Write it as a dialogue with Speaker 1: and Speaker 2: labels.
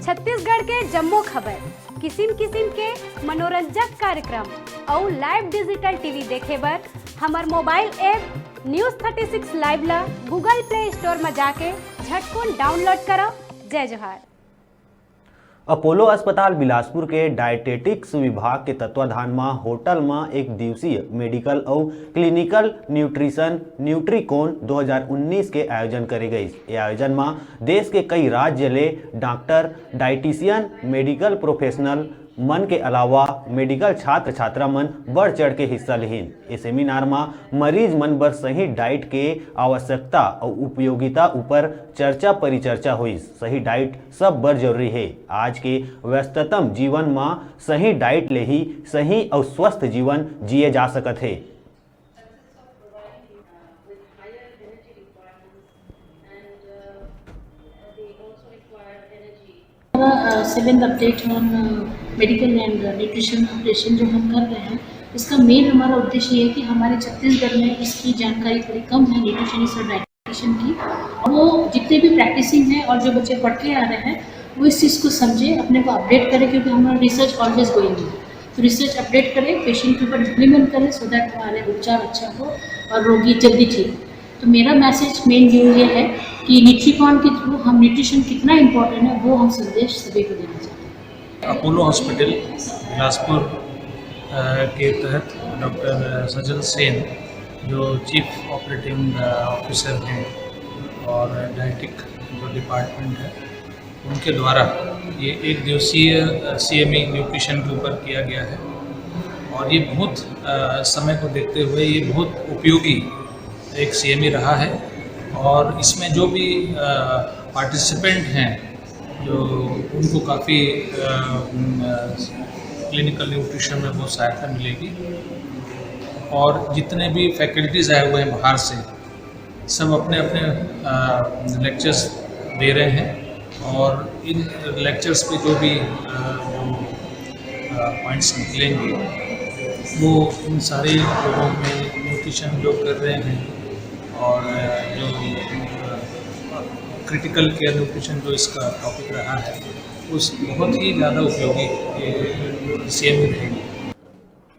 Speaker 1: छत्तीसगढ़ के जम्मो खबर, किसिम किसिम के मनोरंजक कार्यक्रम और लाइव डिजिटल टीवी देखे बर हमार मोबाइल ऐप न्यूज़ 36 लाइव ला गूगल प्ले स्टोर में जाके झटकुन डाउनलोड करो। जय जोहार।
Speaker 2: अपोलो अस्पताल बिलासपुर के डायटेटिक्स विभाग के तत्वाधान में होटल में एक दिवसीय मेडिकल और क्लिनिकल न्यूट्रिशन न्यूट्रीकॉन 2019 के आयोजन करे गई। ये आयोजन में देश के कई राज्य ले डॉक्टर, डाइटिशियन, मेडिकल प्रोफेशनल मन के अलावा मेडिकल छात्र छात्रा मन बढ़ चढ़ के हिस्सा लेहिन। इस सेमिनार में मरीज मन बर सही डाइट के आवश्यकता और उपयोगिता ऊपर चर्चा परिचर्चा हुई। सही डाइट सब बर जरूरी है। आज के व्यस्ततम जीवन में सही डाइट ले ही सही और स्वस्थ जीवन जिए जा सकत है।
Speaker 3: Seventh update on medical and nutrition operation जो हम कर रहे हैं, इसका मेन हमारा उद्देश्य ये है कि हमारे छत्तीसगढ़ में इसकी जानकारी थोड़ी कम है न्यूट्रिशनिस्ट और डाइटिशियन की। वो जितने भी प्रैक्टिसिंग हैं और जो बच्चे पढ़ के आ रहे हैं वो इस चीज़ को समझे, अपने को अपडेट करें, क्योंकि हमारा रिसर्च ऑलवेज गोइंग है। तो रिसर्च अपडेट करें, पेशेंट के ऊपर इम्प्लीमेंट करें सो दैट हमारे उपचार अच्छा हो और रोगी जल्दी ठीक। तो मेरा मैसेज मेन ये है कि न्यूट्रीकॉन के थ्रू हम न्यूट्रिशन कितना इम्पोर्टेंट है वो हम संदेश सभी को देना चाहते हैं।
Speaker 4: अपोलो हॉस्पिटल बिलासपुर के तहत डॉक्टर सजल सेन जो चीफ ऑपरेटिंग ऑफिसर हैं और डाइटिक जो डिपार्टमेंट है उनके द्वारा ये एक दिवसीय CME न्यूट्रिशन के ऊपर किया गया है। और ये बहुत समय को देखते हुए ये बहुत उपयोगी एक CME रहा है। और इसमें जो भी पार्टिसिपेंट हैं जो उनको काफ़ी क्लिनिकल न्यूट्रिशन में बहुत सहायता मिलेगी। और जितने भी फैकल्टीज़ आए हुए हैं बाहर से, सब अपने अपने लेक्चर्स दे रहे हैं। और इन लेक्चर्स पे जो भी पॉइंट्स निकलेंगे वो इन सारे लोगों में न्यूट्रिशन जो कर रहे हैं और जो क्रिटिकल केयर न्यूट्रिशन जो इसका टॉपिक रहा है उस बहुत ही ज़्यादा उपयोगी CME रहेगी।